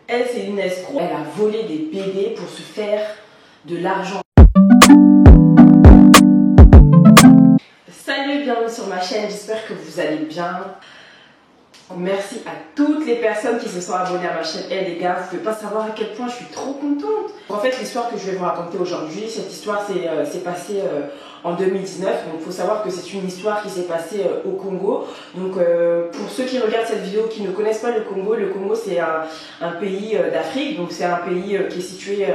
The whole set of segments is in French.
Elle, c'est une escroc. Elle a volé des bébés pour se faire de l'argent. Salut, bienvenue sur ma chaîne, j'espère que vous allez bien. Merci à toutes les personnes qui se sont abonnées à ma chaîne. Eh les gars, vous ne pouvez pas savoir à quel point je suis trop contente. En fait, l'histoire que je vais vous raconter aujourd'hui, cette histoire s'est passée en 2019. Donc, il faut savoir que c'est une histoire qui s'est passée au Congo. Donc, pour ceux qui regardent cette vidéo, qui ne connaissent pas le Congo c'est un pays d'Afrique. Donc, c'est un pays qui est situé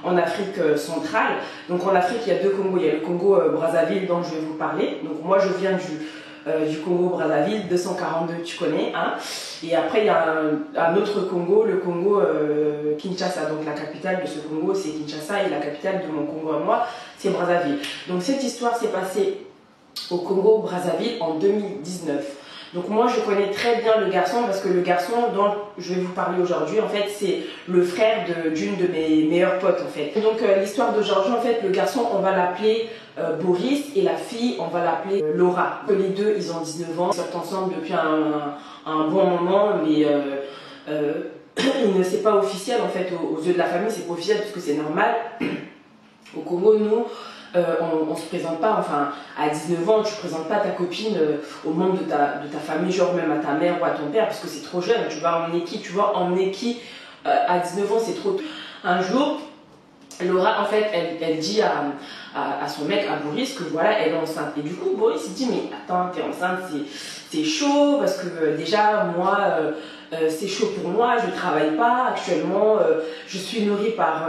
en Afrique centrale. Donc, en Afrique, il y a deux Congos. Il y a le Congo Brazzaville dont je vais vous parler. Donc, moi, je viens du Congo Brazzaville, 242, tu connais, hein. Et après il y a un autre Congo, le Congo Kinshasa. Donc la capitale de ce Congo c'est Kinshasa et la capitale de mon Congo à moi c'est Brazzaville. Donc cette histoire s'est passée au Congo Brazzaville en 2019. Donc moi je connais très bien le garçon parce que le garçon dont je vais vous parler aujourd'hui en fait c'est le frère d'une de mes meilleures potes en fait. Donc l'histoire d'aujourd'hui en fait le garçon on va l'appeler Boris et la fille on va l'appeler Laura. Les deux ils ont 19 ans, ils sortent ensemble depuis un bon moment mais il ne c'est pas officiel en fait aux yeux de la famille, c'est pas officiel parce que c'est normal. Au Congo nous on se présente pas, enfin à 19 ans tu présentes pas ta copine aux membres de ta famille, genre même à ta mère ou à ton père parce que c'est trop jeune. Tu vas emmener qui, tu vois, emmener qui à 19 ans c'est trop tôt. Un jour Laura en fait elle dit à son mec, à Boris, que voilà elle est enceinte et du coup Boris il dit mais attends t'es enceinte, c'est chaud parce que déjà moi c'est chaud pour moi, je travaille pas actuellement, je suis nourrie par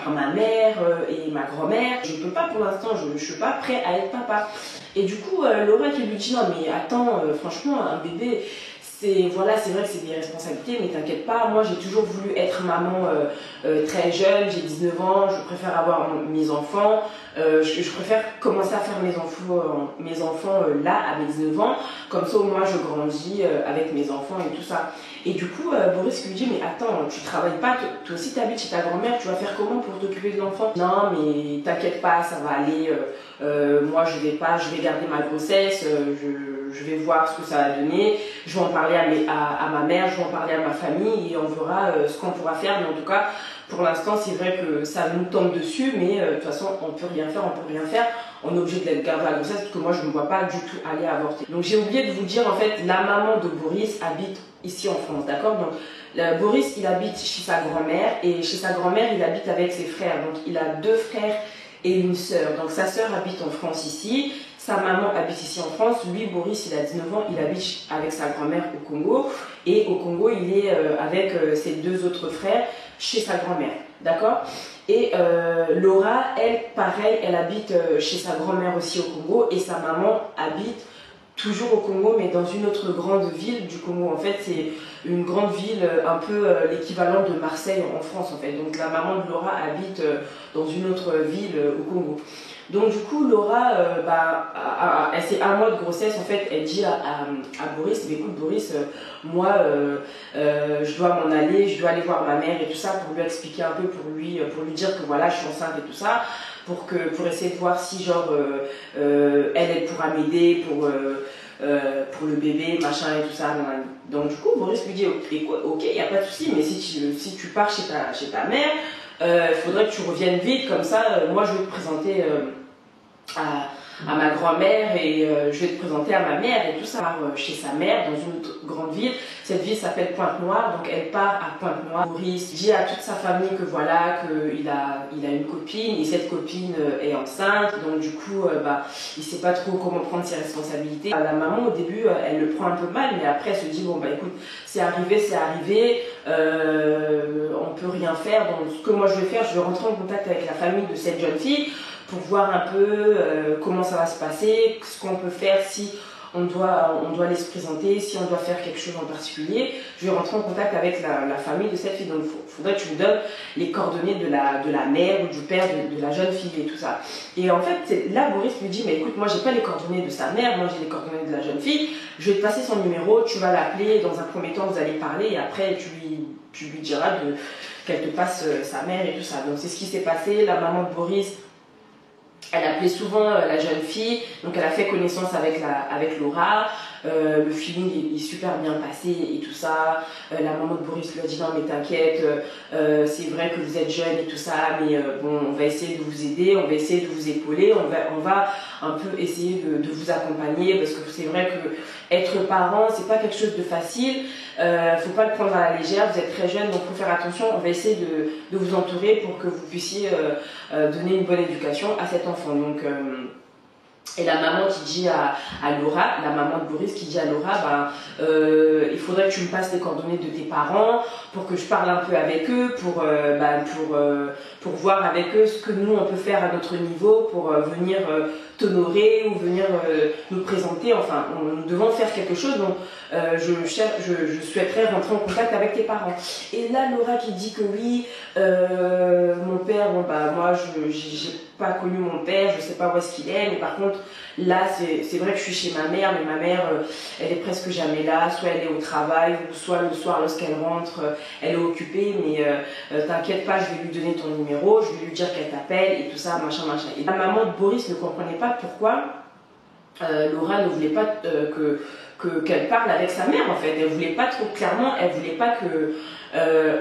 ma mère et ma grand-mère, je peux pas pour l'instant, je suis pas prêt à être papa. Et du coup Laura qui lui dit non mais attends franchement un bébé voilà, c'est vrai que c'est des responsabilités, mais t'inquiète pas, moi j'ai toujours voulu être maman très jeune, j'ai 19 ans, je préfère avoir mes enfants, je préfère commencer à faire mes enfants là à mes 19 ans, comme ça au moins je grandis avec mes enfants et tout ça. Et du coup Boris lui dit mais attends, tu travailles pas, toi aussi t'habites chez ta grand-mère, tu vas faire comment pour t'occuper de l'enfant? Non mais t'inquiète pas, ça va aller, moi je vais garder ma grossesse, je vais voir ce que ça va donner, je vais en parler à ma mère, je vais en parler à ma famille et on verra ce qu'on pourra faire. Mais en tout cas, pour l'instant, c'est vrai que ça nous tombe dessus, mais de toute façon, on peut rien faire, on est obligé de la garder à la grossesse parce que moi, je ne me vois pas du tout aller avorter. Donc, j'ai oublié de vous dire, en fait, la maman de Boris habite ici en France, d'accord? Donc, Boris, il habite chez sa grand-mère et chez sa grand-mère, il habite avec ses frères. Donc, il a deux frères et une sœur. Donc, sa sœur habite en France ici. Sa maman habite ici en France, lui Boris il a 19 ans, il habite avec sa grand-mère au Congo et au Congo il est avec ses deux autres frères chez sa grand-mère, d'accord? Et Laura, elle pareil, elle habite chez sa grand-mère aussi au Congo et sa maman habite toujours au Congo mais dans une autre grande ville du Congo. En fait c'est une grande ville un peu l'équivalent de Marseille en France en fait. Donc la maman de Laura habite dans une autre ville au Congo. Donc du coup Laura, elle c'est un mois de grossesse en fait, elle dit à Boris, mais écoute Boris, moi je dois m'en aller, je dois aller voir ma mère et tout ça pour lui expliquer un peu, pour lui dire que voilà je suis enceinte et tout ça, pour essayer de voir si genre elle pourra m'aider pour le bébé, machin et tout ça. Donc du coup Boris lui dit ok, il n'y a pas de souci, mais si tu pars chez ta mère, il faudrait que tu reviennes vite, comme ça moi je vais te présenter à ma grand-mère et je vais te présenter à ma mère et tout ça. Chez sa mère dans une autre grande ville, cette ville s'appelle Pointe-Noire, donc elle part à Pointe-Noire. Boris dit à toute sa famille que voilà, qu'il a une copine et cette copine est enceinte, donc du coup il sait pas trop comment prendre ses responsabilités. La maman au début elle le prend un peu mal, mais après elle se dit bon bah écoute c'est arrivé, on peut rien faire, donc ce que moi je vais faire, je vais rentrer en contact avec la famille de cette jeune fille pour voir un peu comment ça va se passer, ce qu'on peut faire, si on doit aller se présenter, si on doit faire quelque chose en particulier. Je vais rentrer en contact avec la famille de cette fille. Donc il faudrait que tu me donnes les coordonnées de la mère ou du père de la jeune fille et tout ça. Et en fait, là Boris lui dit, mais écoute, moi j'ai pas les coordonnées de sa mère, moi j'ai les coordonnées de la jeune fille, je vais te passer son numéro, tu vas l'appeler, dans un premier temps vous allez parler et après tu lui diras qu'elle te passe sa mère et tout ça. Donc c'est ce qui s'est passé. La maman de Boris, elle appelait souvent la jeune fille, donc elle a fait connaissance avec Laura. le feeling est super bien passé et tout ça. La maman de Boris lui a dit non mais t'inquiète, c'est vrai que vous êtes jeune et tout ça, mais bon, on va essayer de vous aider, on va essayer de vous épauler, on va un peu essayer de vous accompagner, parce que c'est vrai que être parent, c'est pas quelque chose de facile. Faut pas le prendre à la légère, vous êtes très jeune, donc faut faire attention. On va essayer de vous entourer pour que vous puissiez donner une bonne éducation à cet enfant. Donc et la maman qui dit à Laura, la maman de Boris qui dit à Laura, il faudrait que tu me passes les coordonnées de tes parents pour que je parle un peu avec eux, pour voir avec eux ce que nous on peut faire à notre niveau pour venir t'honorer ou venir nous présenter. Enfin, nous devons faire quelque chose, donc je souhaiterais rentrer en contact avec tes parents. Et là, Laura qui dit que oui, mon père, bon bah moi j'ai pas connu mon père, je sais pas où est-ce qu'il est, mais par contre là c'est vrai que je suis chez ma mère, mais ma mère elle est presque jamais là, soit elle est au travail, ou soit le soir lorsqu'elle rentre elle est occupée, mais t'inquiète pas, je vais lui donner ton numéro, je vais lui dire qu'elle t'appelle et tout ça, machin machin. Et la maman de Boris ne comprenait pas pourquoi Laura ne voulait pas qu'elle parle avec sa mère en fait. Elle voulait pas trop clairement, elle voulait pas que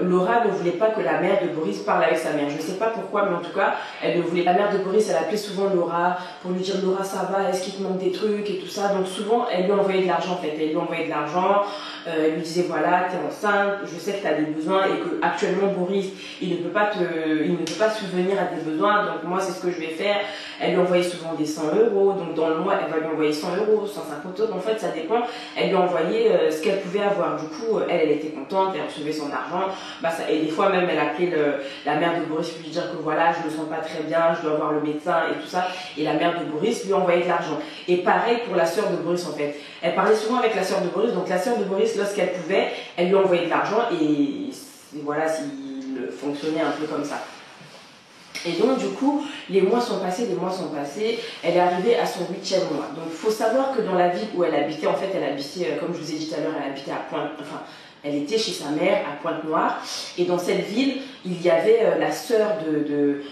Laura ne voulait pas que la mère de Boris parle avec sa mère. Je ne sais pas pourquoi, mais en tout cas, elle ne voulait. La mère de Boris, elle appelait souvent Laura pour lui dire Laura, ça va, est-ce qu'il te manque des trucs et tout ça. Donc souvent, elle lui envoyait de l'argent en fait. Elle lui envoyait de l'argent. Elle lui disait voilà, t'es enceinte, je sais que tu as des besoins et que actuellement Boris, il ne peut pas subvenir à tes besoins. Donc moi, c'est ce que je vais faire. Elle lui envoyait souvent des 100 euros. Donc dans le mois, elle va lui envoyer 100 euros, 150 euros. En fait, ça dépend. Elle lui envoyait ce qu'elle pouvait avoir. Du coup, elle était contente, elle recevait son argent. Et des fois même, elle appelait la mère de Boris pour lui dire que voilà, je me sens pas très bien, je dois voir le médecin et tout ça. Et la mère de Boris lui envoyait de l'argent. Et pareil pour la sœur de Boris en fait. Elle parlait souvent avec la sœur de Boris. Donc la sœur de Boris, lorsqu'elle pouvait, elle lui envoyait de l'argent et voilà, s'il fonctionnait un peu comme ça. Et donc du coup, les mois sont passés, elle est arrivée à son 8e mois. Donc il faut savoir que dans la ville où elle habitait, en fait elle habitait, comme je vous ai dit tout à l'heure, elle habitait à elle était chez sa mère à Pointe-Noire. Et dans cette ville, il y avait la sœur de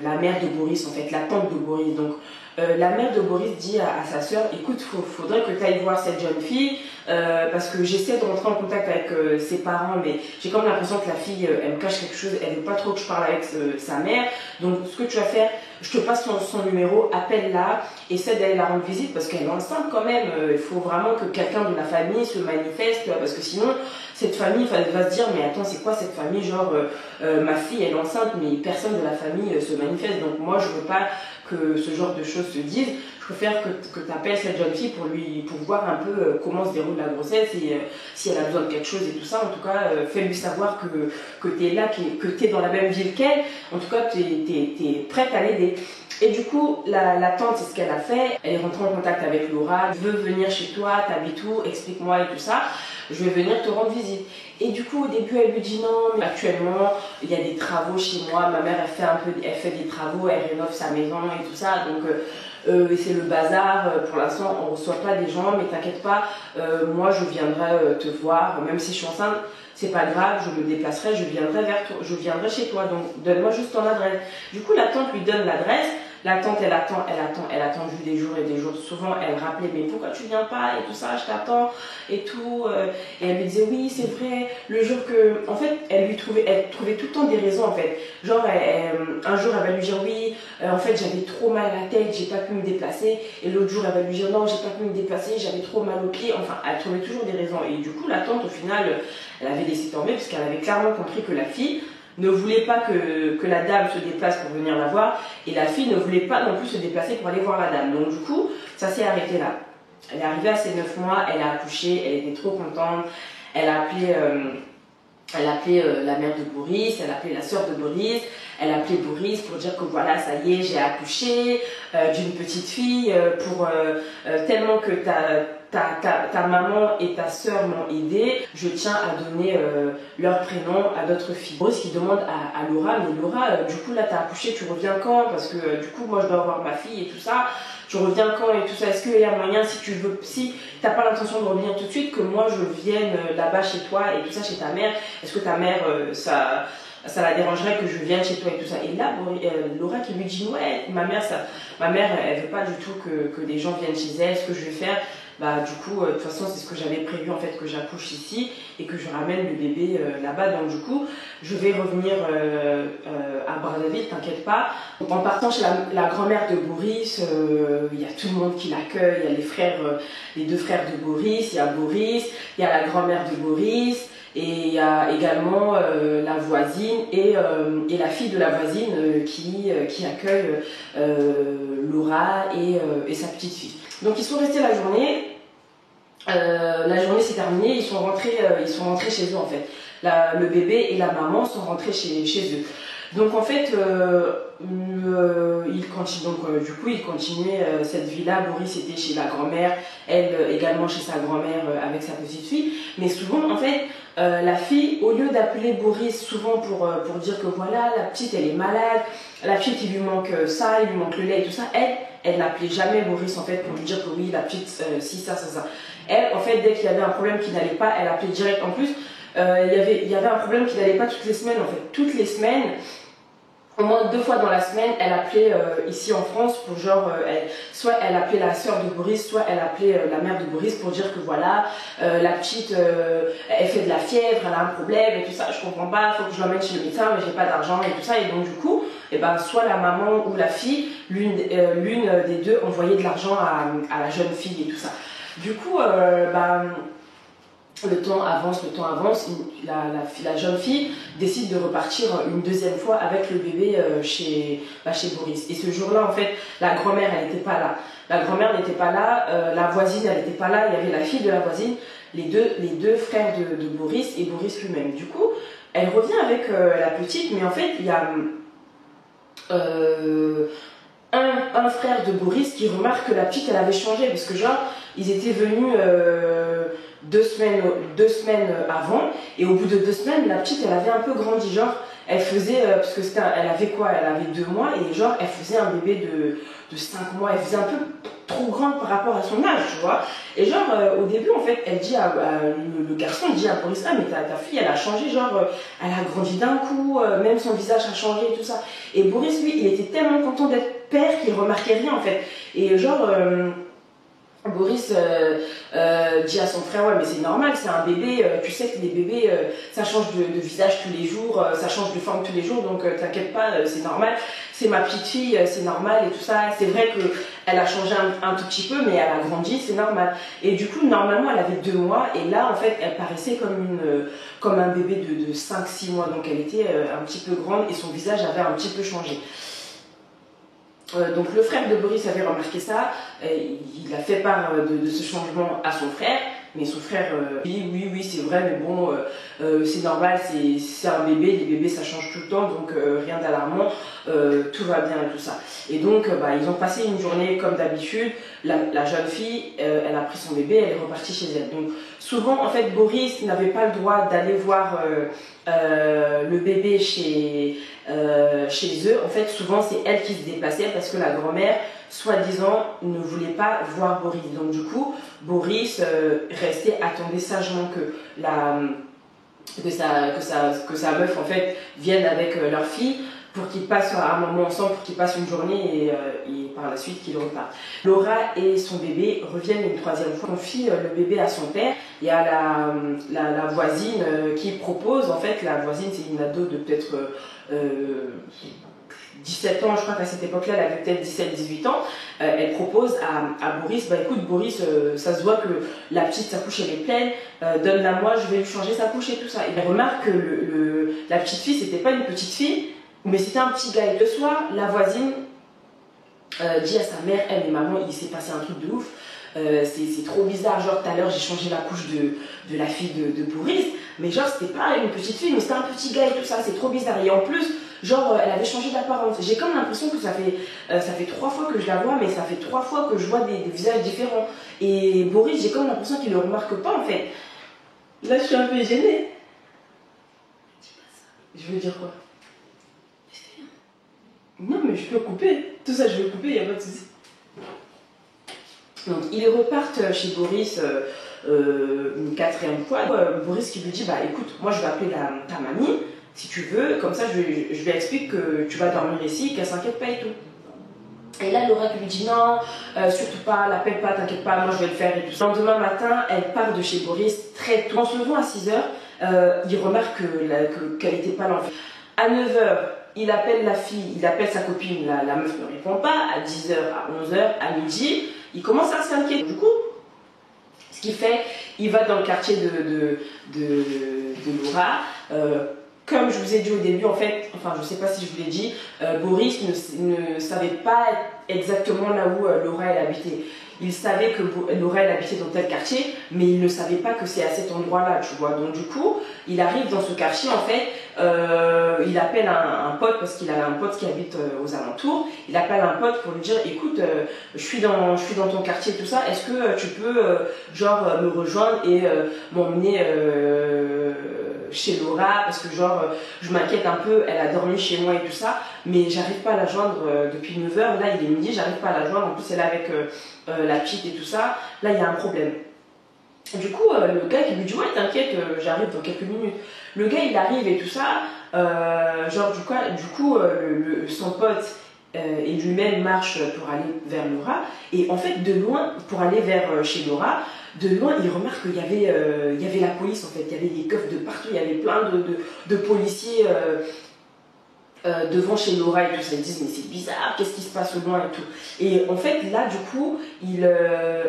la mère de Boris, en fait, la tante de Boris. Donc la mère de Boris dit à sa sœur, écoute, faudrait que tu ailles voir cette jeune fille, parce que j'essaie de rentrer en contact avec ses parents, mais j'ai comme l'impression que la fille, elle me cache quelque chose, elle veut pas trop que je parle avec sa mère. Donc ce que tu vas faire, je te passe son numéro, appelle-la, essaie d'aller la rendre visite, parce qu'elle est enceinte quand même. Il faut vraiment que quelqu'un de la famille se manifeste, parce que sinon, cette famille va se dire, mais attends, c'est quoi cette famille, genre, ma fille elle est enceinte, mais personne de la famille se manifeste, donc moi je veux pas que ce genre de choses se disent. Je préfère que tu appelles cette jeune fille pour voir un peu comment se déroule la grossesse et si elle a besoin de quelque chose et tout ça. En tout cas, fais-lui savoir que tu es là, que tu es dans la même ville qu'elle. En tout cas, tu es prête à l'aider. Et du coup, la tante, c'est ce qu'elle a fait. Elle est rentrée en contact avec Laura. Je veux venir chez toi, t'habites où, explique-moi et tout ça. Je vais venir te rendre visite. Et du coup, au début, elle lui dit non, mais actuellement, il y a des travaux chez moi. Ma mère, elle fait des travaux, elle rénove sa maison et tout ça. Donc, c'est le bazar. Pour l'instant, on ne reçoit pas des gens, mais t'inquiète pas, moi, je viendrai te voir. Même si je suis enceinte, c'est pas grave, je me déplacerai, je viendrai chez toi. Donc, donne-moi juste ton adresse. Du coup, la tante lui donne l'adresse. La tante, elle a attendu des jours et des jours. Souvent, elle rappelait, mais pourquoi tu viens pas et tout ça, je t'attends et tout. Et elle lui disait, oui, c'est vrai. Le jour que, en fait, elle trouvait tout le temps des raisons, en fait. Genre, un jour, elle va lui dire, oui, en fait, j'avais trop mal à la tête, j'ai pas pu me déplacer. Et l'autre jour, elle va lui dire, non, j'ai pas pu me déplacer, j'avais trop mal aux pieds. Enfin, elle trouvait toujours des raisons. Et du coup, la tante, au final, elle avait laissé tomber, parce qu'elle avait clairement compris que la fille ne voulait pas que la dame se déplace pour venir la voir, et la fille ne voulait pas non plus se déplacer pour aller voir la dame. Donc du coup, ça s'est arrêté là. Elle est arrivée à ses 9 mois, elle a accouché, elle était trop contente, elle a appelé la mère de Boris, elle a appelé la sœur de Boris, elle a appelé Boris pour dire que voilà, ça y est, j'ai accouché d'une petite fille, tellement que ta maman et ta sœur m'ont aidé, je tiens à donner leur prénom à d'autres filles. Boris qui demande à Laura, mais Laura, du coup là t'as accouché, tu reviens quand? Parce que du coup moi je dois avoir ma fille et tout ça, tu reviens quand et tout ça? Est-ce qu'il y a moyen, si t'as pas l'intention de revenir tout de suite, que moi je vienne là-bas chez toi et tout ça, chez ta mère? Est-ce que ta mère, ça la dérangerait que je vienne chez toi et tout ça? Et là, Laura qui lui dit, ouais, ma mère, elle veut pas du tout que des gens viennent chez elle. Ce que je vais faire, bah du coup, de toute façon, c'est ce que j'avais prévu en fait, que j'accouche ici et que je ramène le bébé là-bas. Donc du coup, je vais revenir à Brazzaville, t'inquiète pas. Donc, en partant chez la grand-mère de Boris, il y a tout le monde qui l'accueille. Il y a les frères, les deux frères de Boris, il y a Boris, il y a la grand-mère de Boris. Et il y a également la voisine et la fille de la voisine qui accueille Laura et sa petite fille. Donc ils sont restés la journée s'est terminée, ils sont rentrés chez eux en fait. Le bébé et la maman sont rentrés chez eux. Donc en fait, du coup, il continuait cette vie-là. Boris était chez la grand-mère, elle également chez sa grand-mère avec sa petite fille. Mais souvent, en fait, la fille, au lieu d'appeler Boris souvent pour dire que voilà, la petite elle est malade, la petite il lui manque ça, il lui manque le lait et tout ça, elle n'appelait jamais Boris en fait pour lui dire que oui, la petite, si, ça. Elle, en fait, dès qu'il y avait un problème qui n'allait pas, elle appelait direct. En plus, il y avait un problème qui n'allait pas toutes les semaines en fait. Toutes les semaines, au moins 2 fois dans la semaine, elle appelait ici en France pour genre, soit elle appelait la soeur de Boris, soit elle appelait la mère de Boris pour dire que voilà, la petite, elle fait de la fièvre, elle a un problème et tout ça, je comprends pas, faut que je l'emmène chez le médecin, mais j'ai pas d'argent et tout ça. Et donc du coup, et ben, soit la maman ou la fille, l'une des deux envoyait de l'argent à la jeune fille et tout ça. Du coup, le temps avance, la jeune fille décide de repartir une deuxième fois avec le bébé chez Boris. Et ce jour-là, en fait, la grand-mère, elle n'était pas là. La grand-mère n'était pas là, la voisine, elle n'était pas là, il y avait la fille de la voisine, les deux frères de Boris et Boris lui-même. Du coup, elle revient avec la petite, mais en fait, il y a un frère de Boris qui remarque que la petite, elle avait changé, parce que genre, ils étaient venus 2 semaines avant, et au bout de 2 semaines, la petite, elle avait un peu grandi, genre, elle faisait, parce que elle avait quoi, elle avait 2 mois, et genre, elle faisait un bébé de 5 mois, elle faisait un peu trop grande par rapport à son âge, tu vois. Et genre, au début, en fait, elle dit le garçon dit à Boris, ah mais ta fille, elle a changé, genre, elle a grandi d'un coup, même son visage a changé et tout ça. Et Boris, lui, il était tellement content d'être père qu'il remarquait rien, en fait. Et genre, Boris dit à son frère, ouais mais c'est normal, c'est un bébé, tu sais que les bébés ça change de visage tous les jours, ça change de forme tous les jours, donc t'inquiète pas, c'est normal, c'est ma petite fille, c'est normal et tout ça. C'est vrai qu'elle a changé un tout petit peu, mais elle a grandi, c'est normal. Et du coup, normalement, elle avait 2 mois, et là, en fait, elle paraissait comme un bébé de 5-6 mois, donc elle était un petit peu grande, et son visage avait un petit peu changé. Donc le frère de Boris avait remarqué ça, il a fait part de ce changement à son frère, mais son frère dit oui c'est vrai, mais bon c'est normal, c'est un bébé, les bébés ça change tout le temps, donc rien d'alarmant, tout va bien et tout ça. Et donc ils ont passé une journée comme d'habitude, la jeune fille elle a pris son bébé, elle est repartie chez elle. Donc souvent en fait Boris n'avait pas le droit d'aller voir le bébé chez eux. En fait souvent c'est elle qui se déplaçait parce que la grand-mère soi-disant ne voulait pas voir Boris. Donc du coup Boris restait, attendait sagement que sa meuf en fait vienne avec leur fille pour qu'ils passent un moment ensemble, pour qu'ils passent une journée et par la suite qu'ils repartent. Laura et son bébé reviennent une 3e fois, confient le bébé à son père. Il y a la voisine qui propose, en fait la voisine c'est une ado de peut-être 17 ans, je crois qu'à cette époque-là, elle avait peut-être 17-18 ans, elle propose à Boris, bah écoute Boris, ça se voit que la petite, sa couche elle est pleine, donne-la moi, je vais lui changer sa couche et tout ça. Et elle remarque que la petite fille, c'était pas une petite fille, mais c'était un petit gars. Et le soir, la voisine dit à sa mère, elle, mais maman, il s'est passé un truc de ouf, c'est trop bizarre, genre tout à l'heure j'ai changé la couche de la fille de Boris, mais genre c'était pas une petite fille, mais c'était un petit gars et tout ça, c'est trop bizarre. Et en plus, genre elle avait changé d'apparence. J'ai comme l'impression que ça fait 3 fois que je la vois, mais ça fait 3 fois que je vois des visages différents. Et Boris, j'ai comme l'impression qu'il le remarque pas en fait. Là je suis un peu gênée. Je veux dire quoi? Non mais je peux couper, tout ça je vais couper, il n'y a pas de souci. Donc ils repartent chez Boris une 4e fois. Boris qui lui dit, bah écoute, moi je vais appeler ta mamie, si tu veux, comme ça je lui explique que tu vas dormir ici, qu'elle s'inquiète pas et tout. Et là, Laura qui lui dit non, surtout pas, l'appelle pas, t'inquiète pas, moi je vais le faire et tout ça. Le lendemain matin, elle part de chez Boris très tôt. En se levant à 6 h, il remarque qu'elle n'était pas là. À 9 h, il appelle la fille, il appelle sa copine, la meuf ne répond pas. À 10 h, à 11 h, à midi, il commence à s'inquiéter. Du coup, ce qu'il fait, il va dans le quartier de Laura. Comme je vous ai dit au début, en fait, enfin je ne sais pas si je vous l'ai dit, Boris ne savait pas exactement là où Laura elle habitait. Il savait que Laura elle habitait dans tel quartier, mais il ne savait pas que c'est à cet endroit-là, tu vois. Donc du coup, il arrive dans ce quartier, en fait, il appelle un pote, parce qu'il a un pote qui habite aux alentours. Il appelle un pote pour lui dire, écoute, je suis dans ton quartier, tout ça, est-ce que tu peux, genre, me rejoindre et m'emmener chez Laura, parce que genre je m'inquiète un peu, elle a dormi chez moi et tout ça, mais j'arrive pas à la joindre depuis 9 h, là il est midi, j'arrive pas à la joindre, en plus elle est avec la petite et tout ça, là il y a un problème. Du coup le gars qui lui dit ouais t'inquiète, j'arrive dans quelques minutes. Le gars il arrive et tout ça, genre du coup son pote et lui-même marche pour aller vers Laura, et en fait de loin, pour aller vers chez Laura, de loin, il remarque qu'il y avait la police, en fait. Il y avait des keufs de partout, il y avait plein de policiers devant chez Laura et tout ça. Ils disent, mais c'est bizarre, qu'est-ce qui se passe au loin et tout. Et en fait, là, du coup,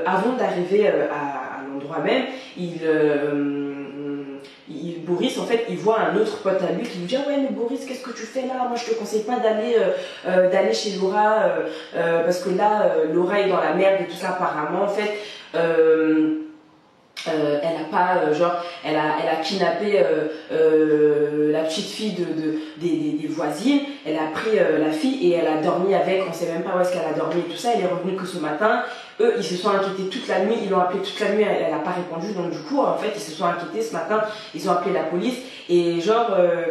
avant d'arriver à l'endroit même, Boris, en fait, il voit un autre pote à lui qui lui dit ah ouais mais Boris, qu'est-ce que tu fais là? Moi je te conseille pas d'aller chez Laura parce que là Laura est dans la merde et tout ça apparemment en fait. Elle a pas elle a kidnappé la petite fille des voisines. Elle a pris la fille et elle a dormi avec, on sait même pas où est-ce qu'elle a dormi et tout ça. Elle est revenue que ce matin. Eux ils se sont inquiétés toute la nuit, ils l'ont appelée toute la nuit, elle a pas répondu, donc du coup en fait ils se sont inquiétés ce matin, ils ont appelé la police et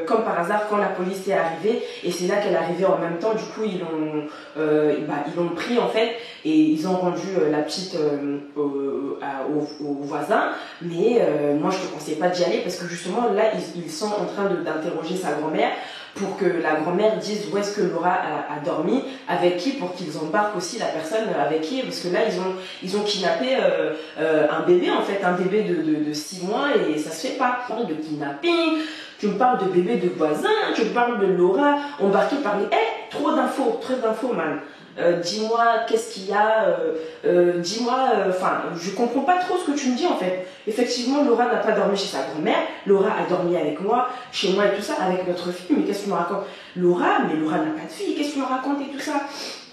comme par hasard quand la police est arrivée, et c'est là qu'elle est arrivée en même temps, du coup ils l'ont pris en fait et ils ont rendu la petite au voisin. Mais moi je te conseille pas d'y aller parce que justement là ils sont en train d'interroger sa grand-mère pour que la grand-mère dise où est-ce que Laura a dormi, avec qui, pour qu'ils embarquent aussi la personne avec qui, parce que là ils ont kidnappé un bébé en fait, un bébé de 6 mois et ça se fait pas. Tu parles de kidnapping, tu me parles de bébé de voisin, tu me parles de Laura embarquée par les... trop d'infos man. Dis-moi qu'est-ce qu'il y a, dis-moi, je comprends pas trop ce que tu me dis en fait. Effectivement, Laura n'a pas dormi chez sa grand-mère, Laura a dormi avec moi, chez moi et tout ça, avec notre fille, mais qu'est-ce que tu me racontes? Mais Laura n'a pas de fille, qu'est-ce que tu me racontes et tout ça?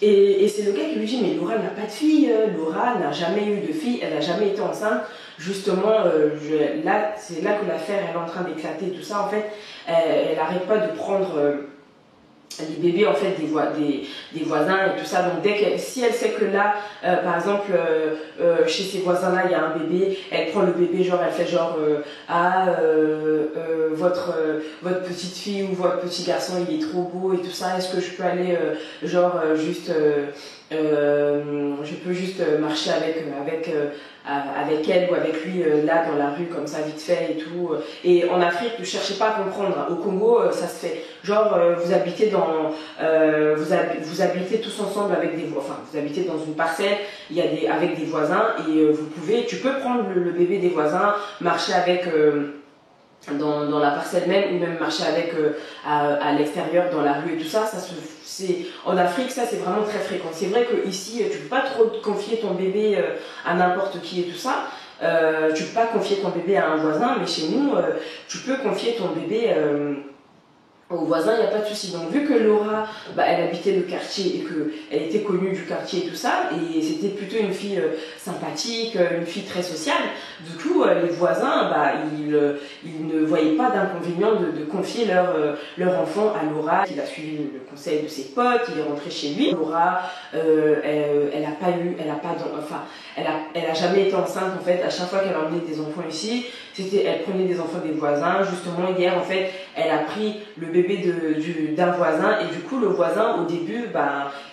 Et c'est le gars qui lui dit, mais Laura n'a pas de fille, Laura n'a jamais eu de fille, elle n'a jamais été enceinte. Justement, là, c'est là que l'affaire elle est en train d'éclater et tout ça, en fait, elle n'arrête pas de prendre... les bébés en fait des voisins et tout ça, donc si elle sait que là par exemple chez ces voisins là il y a un bébé, elle prend le bébé, genre elle fait genre votre petite fille ou votre petit garçon il est trop beau et tout ça, est-ce que je peux aller je peux juste marcher avec elle ou avec lui là dans la rue comme ça vite fait et tout. Et en Afrique, ne cherchez pas à comprendre, au Congo ça se fait, genre vous habitez vous habitez tous ensemble avec vous habitez dans une parcelle, avec des voisins et tu peux prendre le bébé des voisins, marcher avec dans la parcelle même, ou même marcher avec à l'extérieur dans la rue et tout ça, en Afrique ça c'est vraiment très fréquent. C'est vrai que ici tu peux pas trop confier ton bébé à n'importe qui et tout ça, tu peux pas confier ton bébé à un voisin, mais chez nous tu peux confier ton bébé au voisin, il n'y a pas de souci. Donc vu que Laura, elle habitait le quartier et qu'elle était connue du quartier et tout ça, et c'était plutôt une fille sympathique, une fille très sociale, du coup les voisins, ils ne voyaient pas d'inconvénient de confier leur enfant à Laura. Il a suivi le conseil de ses potes, il est rentré chez lui. Laura, elle a jamais été enceinte en fait. À chaque fois qu'elle emmenait des enfants ici, elle prenait des enfants des voisins. Justement hier en fait, elle a pris le bébé d'un voisin et du coup le voisin au début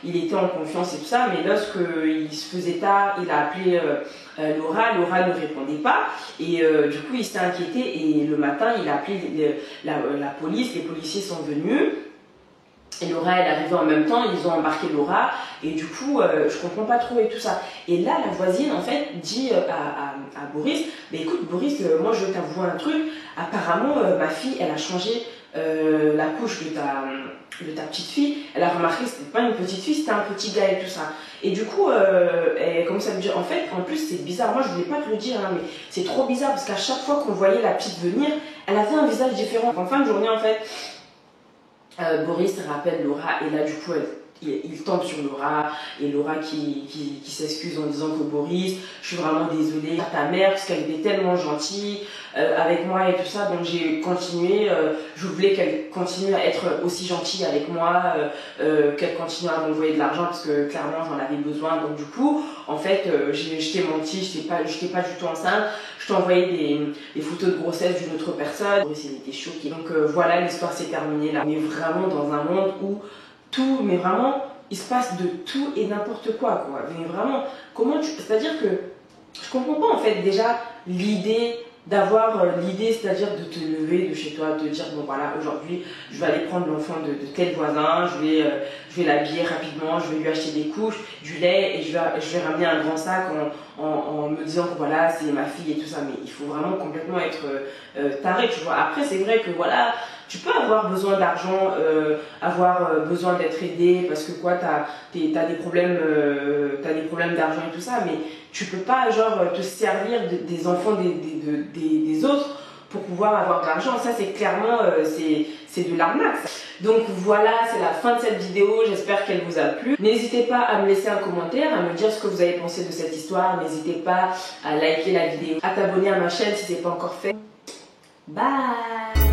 il était en confiance et tout ça, mais lorsqu'il se faisait tard, il a appelé Laura ne répondait pas et du coup il s'est inquiété et le matin il a appelé la police, les policiers sont venus. Et Laura, elle arrivait en même temps, ils ont embarqué Laura, et du coup, je comprends pas trop et tout ça. Et là, la voisine, en fait, dit à Boris, mais écoute, Boris, moi, je t'avoue un truc, apparemment, ma fille, elle a changé la couche de ta petite fille. Elle a remarqué que c'était pas une petite fille, c'était un petit gars et tout ça. Et du coup, elle commence à me dire, en fait, en plus, c'est bizarre, moi, je voulais pas te le dire, hein, mais c'est trop bizarre, parce qu'à chaque fois qu'on voyait la petite venir, elle avait un visage différent. En fin de journée, en fait, Boris rappelle Laura et là du coup il tombe sur Laura et Laura qui s'excuse en disant que Boris, je suis vraiment désolée à ta mère parce qu'elle était tellement gentille avec moi et tout ça, donc j'ai continué, je voulais qu'elle continue à être aussi gentille avec moi, qu'elle continue à m'envoyer de l'argent parce que clairement j'en avais besoin, donc du coup en fait je t'ai menti, je t'ai pas du tout enceinte, je t'ai envoyé des photos de grossesse d'une autre personne. Boris il était choqué, donc voilà, l'histoire s'est terminée là. On est vraiment dans un monde où tout, mais vraiment, il se passe de tout et n'importe quoi. Mais vraiment, c'est-à-dire que je comprends pas en fait déjà l'idée d'avoir c'est-à-dire de te lever de chez toi, de te dire bon voilà, aujourd'hui je vais aller prendre l'enfant de tel voisin, je vais l'habiller rapidement, je vais lui acheter des couches, du lait et je vais ramener un grand sac en me disant que voilà c'est ma fille et tout ça. Mais il faut vraiment complètement être taré, tu vois. Après c'est vrai que voilà, tu peux avoir besoin d'argent, avoir besoin d'être aidé parce que quoi, t'as des problèmes d'argent et tout ça, mais tu peux pas genre te servir des enfants des autres pour pouvoir avoir de l'argent. Ça c'est clairement c'est de l'arnaque. Donc voilà, c'est la fin de cette vidéo, j'espère qu'elle vous a plu. N'hésitez pas à me laisser un commentaire, à me dire ce que vous avez pensé de cette histoire. N'hésitez pas à liker la vidéo, à t'abonner à ma chaîne si ce n'est pas encore fait. Bye.